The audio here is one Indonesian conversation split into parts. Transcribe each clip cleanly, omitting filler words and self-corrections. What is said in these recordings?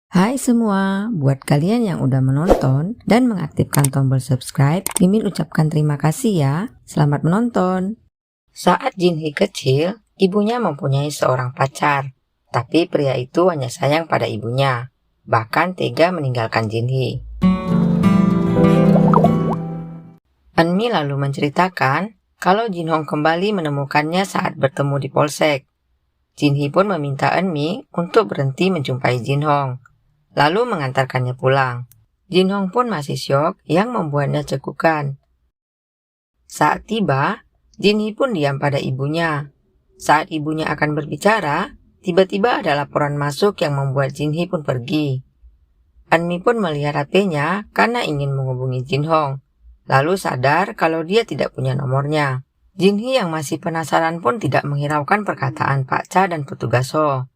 Hai semua, buat kalian yang udah menonton dan mengaktifkan tombol subscribe, Mimin ucapkan terima kasih ya. Selamat menonton. Saat Jinhee kecil, ibunya mempunyai seorang pacar. Tapi pria itu hanya sayang pada ibunya, bahkan tega meninggalkan Jinhee. Eunmi lalu menceritakan kalau Jinhong kembali menemukannya saat bertemu di polsek. Jinhee pun meminta Eunmi untuk berhenti menjumpai Jinhong, lalu mengantarkannya pulang. Jinhong pun masih syok yang membuatnya cekukan. Saat tiba, Jinhee pun diam pada ibunya. Saat ibunya akan berbicara, tiba-tiba ada laporan masuk yang membuat Jinhee pun pergi. Eunmi pun melihat HP-nya karena ingin menghubungi Jinhong, lalu sadar kalau dia tidak punya nomornya. Jinhee yang masih penasaran pun tidak menghiraukan perkataan Pak Cha dan petugas Ho,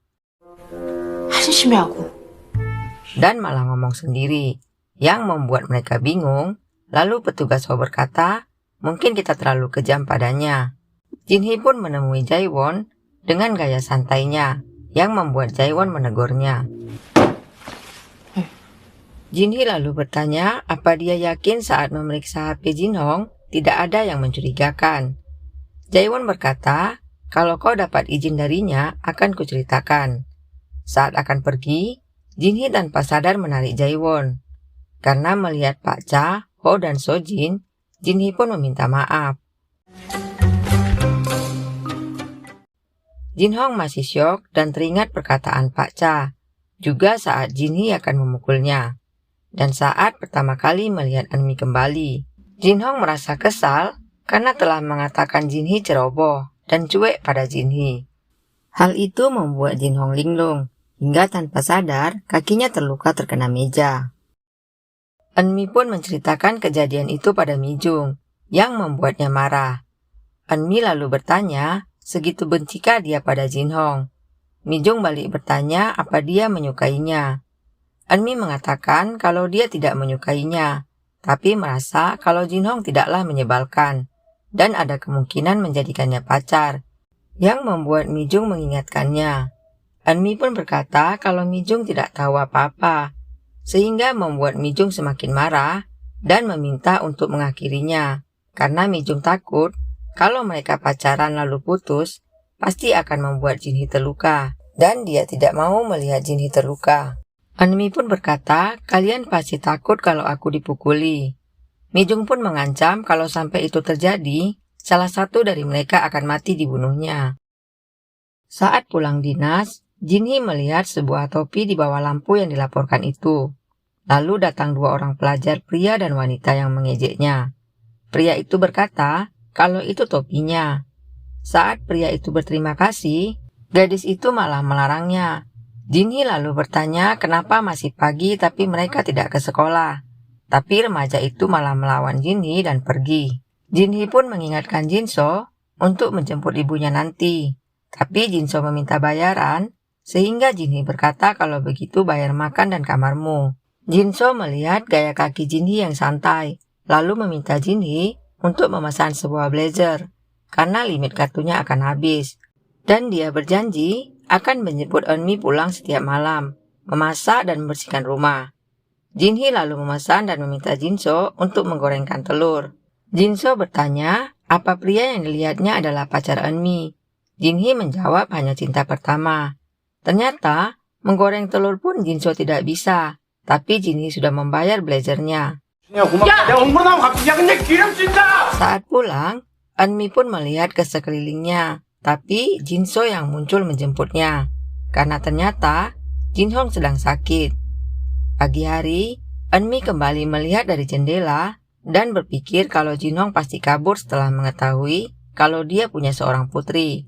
dan malah ngomong sendiri, yang membuat mereka bingung. Lalu petugas Ho berkata, mungkin kita terlalu kejam padanya. Jinhee pun menemui Jaewon dengan gaya santainya, yang membuat Jaewon menegurnya. Jinhee lalu bertanya apa dia yakin saat memeriksa HP Jinhong tidak ada yang mencurigakan. Jaewon berkata, kalau kau dapat izin darinya akan kuceritakan. Saat akan pergi, Jinhee tanpa sadar menarik Jaewon. Karena melihat Pak Cha, Ho dan Sojin, Jinhee pun meminta maaf. Jinhong masih syok dan teringat perkataan Pak Cha, juga saat Jinhee akan memukulnya. Dan saat pertama kali melihat Eunmi kembali, Jinhong merasa kesal karena telah mengatakan Jinhee ceroboh dan cuek pada Jinhee. Hal itu membuat Jinhong linglung, hingga tanpa sadar kakinya terluka terkena meja. Eunmi pun menceritakan kejadian itu pada Mijung, yang membuatnya marah. Eunmi lalu bertanya, segitu bencikah dia pada Jinhong? Mijung balik bertanya apa dia menyukainya. Eunmi mengatakan kalau dia tidak menyukainya, tapi merasa kalau Jinhong tidaklah menyebalkan, dan ada kemungkinan menjadikannya pacar, yang membuat Mijung mengingatkannya. Eunmi pun berkata kalau Mijung tidak tahu apa-apa, sehingga membuat Mijung semakin marah dan meminta untuk mengakhirinya, karena Mijung takut kalau mereka pacaran lalu putus, pasti akan membuat Jinhee terluka, dan dia tidak mau melihat Jinhee terluka. Eunmi pun berkata, kalian pasti takut kalau aku dipukuli. Mijung pun mengancam kalau sampai itu terjadi, salah satu dari mereka akan mati dibunuhnya. Saat pulang dinas, Jinhee melihat sebuah topi di bawah lampu yang dilaporkan itu. Lalu datang dua orang pelajar pria dan wanita yang mengejeknya. Pria itu berkata kalau itu topinya. Saat pria itu berterima kasih, gadis itu malah melarangnya. Jinhee lalu bertanya kenapa masih pagi tapi mereka tidak ke sekolah. Tapi remaja itu malah melawan Jinhee dan pergi. Jinhee pun mengingatkan Jinso untuk menjemput ibunya nanti. Tapi Jinso meminta bayaran, sehingga Jinhee berkata kalau begitu bayar makan dan kamarmu. Jinso melihat gaya kaki Jinhee yang santai, lalu meminta Jinhee untuk memesan sebuah blazer, karena limit kartunya akan habis. Dan dia berjanji akan menjemput Eunmi pulang setiap malam, memasak dan membersihkan rumah. Jinhee lalu memesan dan meminta Jinso untuk menggorengkan telur. Jinso bertanya apa pria yang dilihatnya adalah pacar Eunmi. Jinhee menjawab hanya cinta pertama. Ternyata menggoreng telur pun Jinso tidak bisa, tapi Jinhee sudah membayar blazernya. Saat pulang, Eunmi pun melihat ke sekelilingnya, tapi Jinso yang muncul menjemputnya, karena ternyata Jinhong sedang sakit. Pagi hari, Eunmi kembali melihat dari jendela dan berpikir kalau Jinhong pasti kabur setelah mengetahui kalau dia punya seorang putri.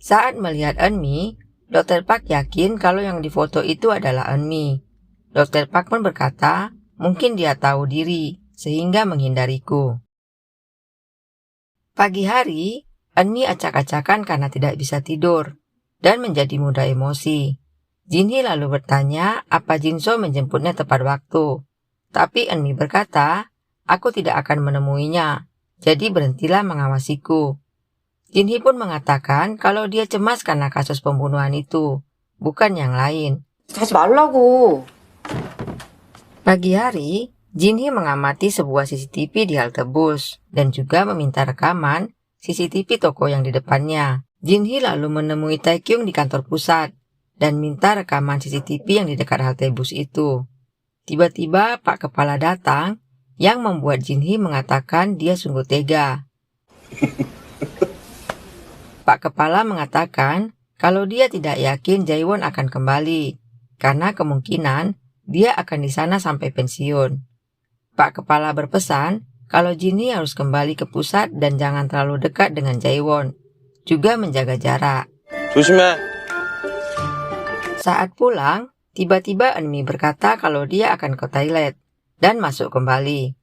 Saat melihat Eunmi, Dr. Park yakin kalau yang difoto itu adalah Eunmi. Dr. Park pun berkata, mungkin dia tahu diri, sehingga menghindariku. Pagi hari, Eunmi acak-acakan karena tidak bisa tidur, dan menjadi mudah emosi. Jinhee lalu bertanya apa Jinso menjemputnya tepat waktu. Tapi Eunmi berkata, aku tidak akan menemuinya, jadi berhentilah mengawasiku. Jinhee pun mengatakan kalau dia cemas karena kasus pembunuhan itu, bukan yang lain. 자지 말라고. Pagi hari, Jinhee mengamati sebuah CCTV di halte bus dan juga meminta rekaman CCTV toko yang di depannya. Jinhee lalu menemui Taekyung di kantor pusat dan minta rekaman CCTV yang di dekat halte bus itu. Tiba-tiba Pak Kepala datang yang membuat Jinhee mengatakan dia sungguh tega. Pak Kepala mengatakan kalau dia tidak yakin Jaewon akan kembali karena kemungkinan dia akan di sana sampai pensiun. Pak Kepala berpesan kalau Jinhee harus kembali ke pusat dan jangan terlalu dekat dengan Jaewon, juga menjaga jarak. 조심해. Saat pulang, tiba-tiba Eunmi berkata kalau dia akan ke toilet dan masuk kembali.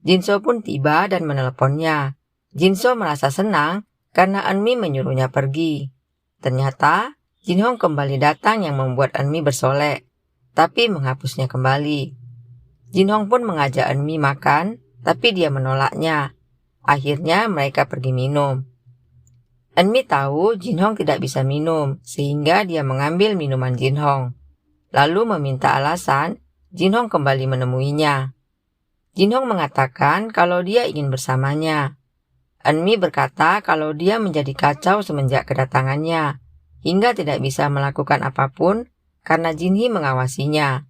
Jinso pun tiba dan menelponnya. Jinso merasa senang karena Eunmi menyuruhnya pergi. Ternyata, Jinhong kembali datang yang membuat Eunmi bersolek, tapi menghapusnya kembali. Jinhong pun mengajak Eunmi makan, tapi dia menolaknya. Akhirnya mereka pergi minum. Eunmi tahu Jinhong tidak bisa minum, sehingga dia mengambil minuman Jinhong. Lalu meminta alasan, Jinhong kembali menemuinya. Jinhong mengatakan kalau dia ingin bersamanya. Eunmi berkata kalau dia menjadi kacau semenjak kedatangannya, hingga tidak bisa melakukan apapun karena Jinhee mengawasinya.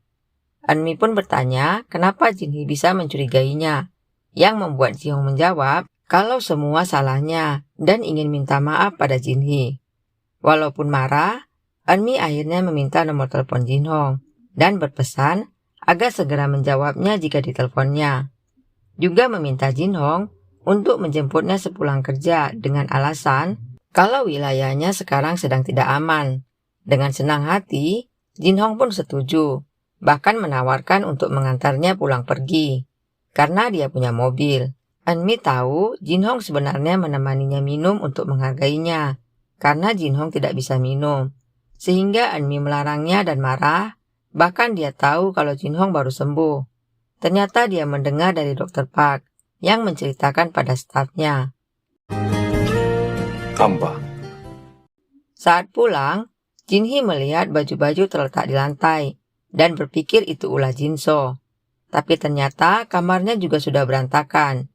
Eunmi pun bertanya kenapa Jinhee bisa mencurigainya, yang membuat Jinhong menjawab kalau semua salahnya dan ingin minta maaf pada Jinhee. Walaupun marah, Eunmi akhirnya meminta nomor telepon Jinhong dan berpesan agar segera menjawabnya jika diteleponnya. Juga meminta Jinhong untuk menjemputnya sepulang kerja dengan alasan kalau wilayahnya sekarang sedang tidak aman. Dengan senang hati, Jinhong pun setuju, bahkan menawarkan untuk mengantarnya pulang pergi, karena dia punya mobil. Eunmi tahu Jinhong sebenarnya menemaninya minum untuk menghargainya, karena Jinhong tidak bisa minum. Sehingga Eunmi melarangnya dan marah, bahkan dia tahu kalau Jinhong baru sembuh. Ternyata dia mendengar dari Dr. Park, yang menceritakan pada stafnya. 안 봐. Saat pulang, Jinhee melihat baju-baju terletak di lantai dan berpikir itu ulah Jinso. Tapi ternyata kamarnya juga sudah berantakan.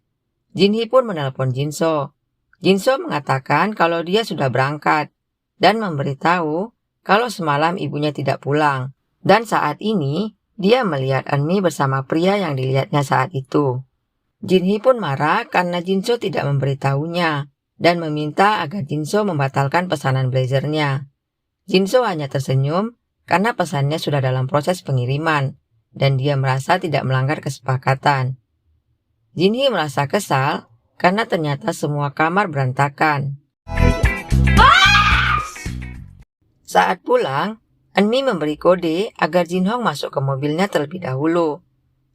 Jinhee pun menelpon Jinso. Jinso mengatakan kalau dia sudah berangkat dan memberitahu kalau semalam ibunya tidak pulang. Dan saat ini, dia melihat Eunmi bersama pria yang dilihatnya saat itu. Jinhee pun marah karena Jinso tidak memberitahunya dan meminta agar Jinso membatalkan pesanan blazernya. Jinso hanya tersenyum karena pesannya sudah dalam proses pengiriman dan dia merasa tidak melanggar kesepakatan. Jinhee merasa kesal karena ternyata semua kamar berantakan. Saat pulang, Eunmi memberi kode agar Jinhong masuk ke mobilnya terlebih dahulu.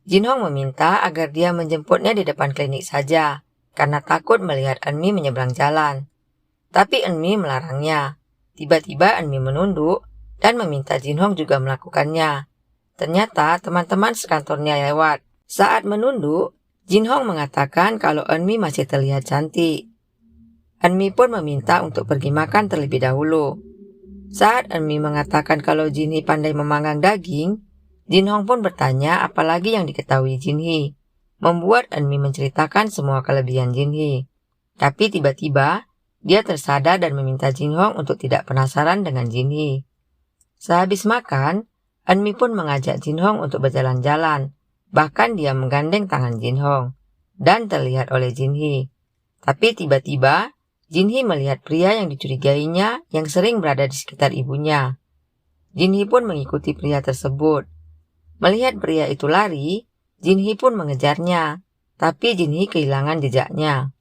Jinhong meminta agar dia menjemputnya di depan klinik saja, karena takut melihat Eunmi menyeberang jalan. Tapi Eunmi melarangnya. Tiba-tiba Eunmi menunduk dan meminta Jinhong juga melakukannya. Ternyata teman-teman sekantornya lewat. Saat menunduk, Jinhong mengatakan kalau Eunmi masih terlihat cantik. Eunmi pun meminta untuk pergi makan terlebih dahulu. Saat Eunmi mengatakan kalau Jinhee pandai memanggang daging, Jinhong pun bertanya apalagi yang diketahui Jinhee, membuat Eunmi menceritakan semua kelebihan Jinhee. Tapi tiba-tiba, dia tersadar dan meminta Jinhong untuk tidak penasaran dengan Jinhee. Sehabis makan, Eunmi pun mengajak Jinhong untuk berjalan-jalan, bahkan dia menggandeng tangan Jinhong, dan terlihat oleh Jinhee. Tapi tiba-tiba, Jinhee melihat pria yang dicurigainya yang sering berada di sekitar ibunya. Jinhee pun mengikuti pria tersebut. Melihat pria itu lari, Jinhee pun mengejarnya, tapi Jinhee kehilangan jejaknya.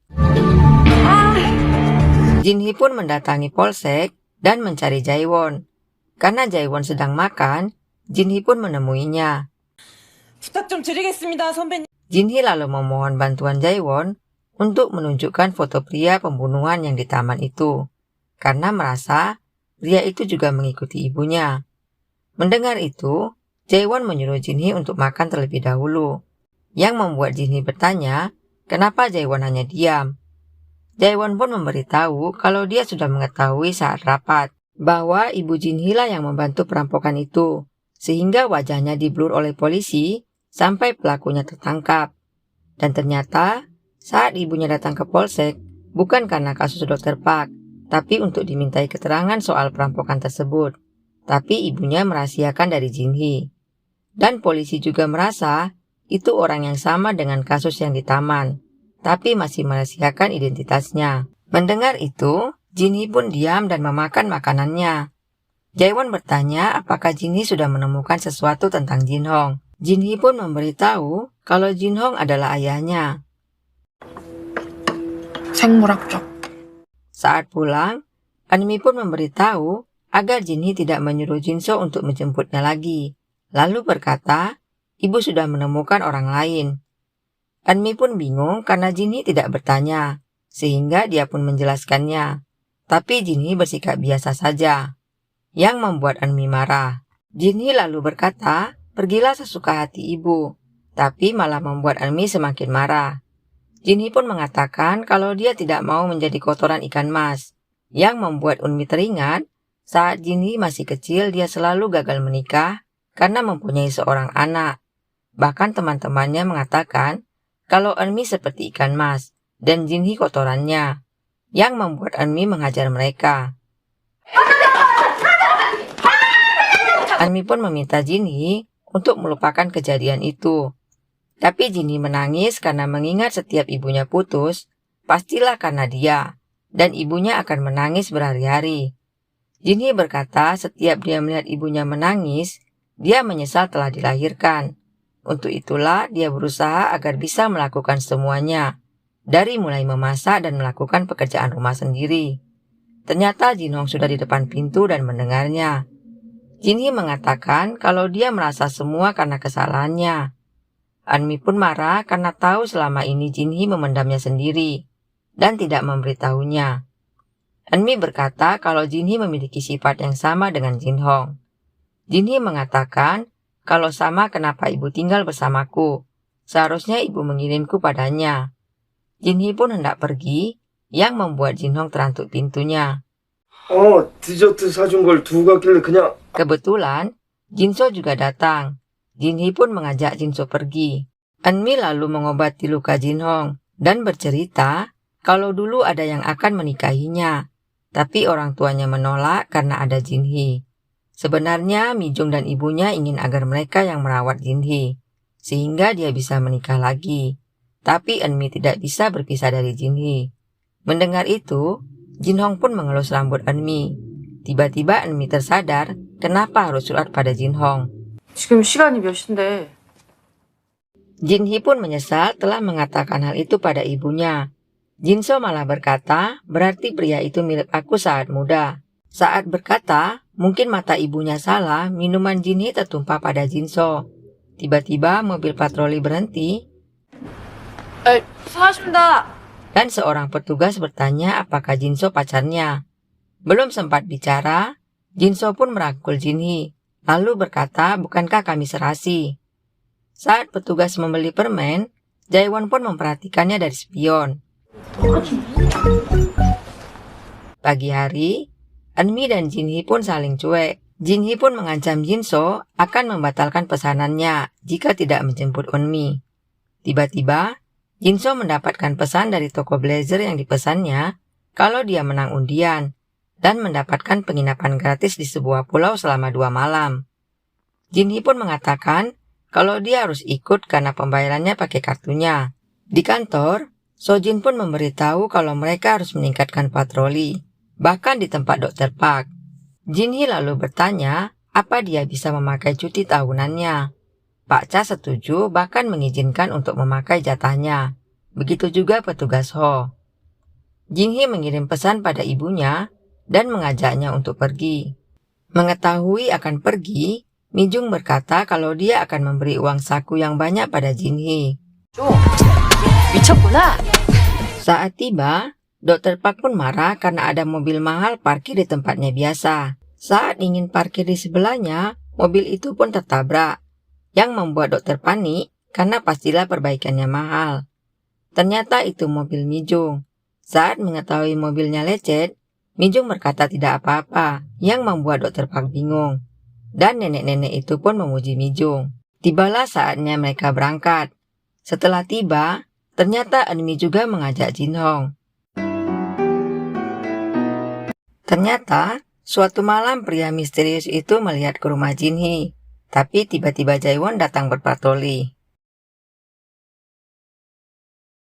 Jinhee pun mendatangi polsek dan mencari Jaewon. Karena Jaewon sedang makan, Jinhee pun menemuinya. 부탁 좀 드리겠습니다, 선배님. Jinhee lalu memohon bantuan Jaewon untuk menunjukkan foto pria pembunuhan yang di taman itu, karena merasa pria itu juga mengikuti ibunya. Mendengar itu, Jaewon menyuruh Jinhee untuk makan terlebih dahulu, yang membuat Jinhee bertanya kenapa Jaewon hanya diam. Jaewon pun memberitahu kalau dia sudah mengetahui saat rapat bahwa ibu Jinhee lah yang membantu perampokan itu, sehingga wajahnya diblur oleh polisi sampai pelakunya tertangkap. Dan ternyata saat ibunya datang ke polsek, bukan karena kasus Dr. Park, tapi untuk dimintai keterangan soal perampokan tersebut. Tapi ibunya merahasiakan dari Jinhee. Dan polisi juga merasa itu orang yang sama dengan kasus yang di taman, tapi masih merahasiakan identitasnya. Mendengar itu, Jinhee pun diam dan memakan makanannya. Jaewon bertanya apakah Jinhee sudah menemukan sesuatu tentang Jinhong. Jinhee pun memberitahu kalau Jinhong adalah ayahnya. 생물학적. Saat pulang, Eunmi pun memberitahu agar Jinhee tidak menyuruh Jinso untuk menjemputnya lagi. Lalu berkata, ibu sudah menemukan orang lain. Eunmi pun bingung karena Jinhee tidak bertanya, sehingga dia pun menjelaskannya. Tapi Jinhee bersikap biasa saja, yang membuat Eunmi marah. Jinhee lalu berkata, pergilah sesuka hati ibu, tapi malah membuat Eunmi semakin marah. Jinhee pun mengatakan kalau dia tidak mau menjadi kotoran ikan mas, yang membuat Eunmi teringat saat Jinhee masih kecil dia selalu gagal menikah karena mempunyai seorang anak. Bahkan teman-temannya mengatakan kalau Eunmi seperti ikan mas dan Jinhee kotorannya, yang membuat Eunmi menghajar mereka. Eunmi pun meminta Jinhee untuk melupakan kejadian itu. Tapi Jinhee menangis karena mengingat setiap ibunya putus, pastilah karena dia, dan ibunya akan menangis berhari-hari. Jinhee berkata setiap dia melihat ibunya menangis, dia menyesal telah dilahirkan. Untuk itulah dia berusaha agar bisa melakukan semuanya, dari mulai memasak dan melakukan pekerjaan rumah sendiri. Ternyata Jinhong sudah di depan pintu dan mendengarnya. Jinhee mengatakan kalau dia merasa semua karena kesalahannya. Eunmi pun marah karena tahu selama ini Jinhee memendamnya sendiri dan tidak memberitahunya. Eunmi berkata kalau Jinhee memiliki sifat yang sama dengan Jinhong. Jinhee mengatakan, kalau sama kenapa ibu tinggal bersamaku? Seharusnya ibu mengirimku padanya. Jinhee pun hendak pergi, yang membuat Jinhong terantuk pintunya. 디저트 사준 걸 두고 갔길래 그냥... Kebetulan, Jinso juga datang. Jinhee pun mengajak Jinso pergi. Eunmi lalu mengobati luka Jinhong dan bercerita kalau dulu ada yang akan menikahinya. Tapi orang tuanya menolak karena ada Jinhee. Sebenarnya Mijung dan ibunya ingin agar mereka yang merawat Jinhee, sehingga dia bisa menikah lagi. Tapi Eunmi tidak bisa berpisah dari Jinhee. Mendengar itu, Jinhong pun mengelus rambut Eunmi. Tiba-tiba Eunmi tersadar kenapa harus surat pada Jinhong. 지금 시간이 몇 시인데? Jinhee pun menyesal telah mengatakan hal itu pada ibunya. Jinso malah berkata, berarti pria itu milik aku saat muda. Saat berkata, mungkin mata ibunya salah, minuman Jinhee tertumpah pada Jinso. Tiba-tiba mobil patroli berhenti. 사십니다. Dan seorang petugas bertanya apakah Jinso pacarnya. Belum sempat bicara, Jinso pun merangkul Jinhee, lalu berkata, bukankah kami serasi? Saat petugas membeli permen, Jaewon pun memperhatikannya dari spion. Pagi hari, Eunmi dan Jinhee pun saling cuek. Jinhee pun mengancam Jinso akan membatalkan pesanannya jika tidak menjemput Eunmi. Tiba-tiba, Jinso mendapatkan pesan dari toko blazer yang dipesannya kalau dia menang undian dan mendapatkan penginapan gratis di sebuah pulau selama 2 malam. Jinhee pun mengatakan kalau dia harus ikut karena pembayarannya pakai kartunya. Di kantor, Sojin pun memberitahu kalau mereka harus meningkatkan patroli, bahkan di tempat Dr. Park. Jinhee lalu bertanya apa dia bisa memakai cuti tahunannya. Pak Cha setuju bahkan mengizinkan untuk memakai jatahnya. Begitu juga petugas Ho. Jinhee mengirim pesan pada ibunya dan mengajaknya untuk pergi. Mengetahui akan pergi, Mijung berkata kalau dia akan memberi uang saku yang banyak pada Jinhee. 미쳤구나. Saat tiba, Dr. Park pun marah karena ada mobil mahal parkir di tempatnya biasa. Saat ingin parkir di sebelahnya, mobil itu pun tertabrak, yang membuat dokter panik karena pastilah perbaikannya mahal. Ternyata itu mobil Mijung. Saat mengetahui mobilnya lecet, Mijung berkata tidak apa-apa, yang membuat Dr. Park bingung. Dan nenek-nenek itu pun memuji Mijung. Tibalah saatnya mereka berangkat. Setelah tiba, ternyata Eunmi juga mengajak Jin Hong. Ternyata, suatu malam pria misterius itu melihat ke rumah Jin Hee. Tapi tiba-tiba Jaewon datang berpatroli.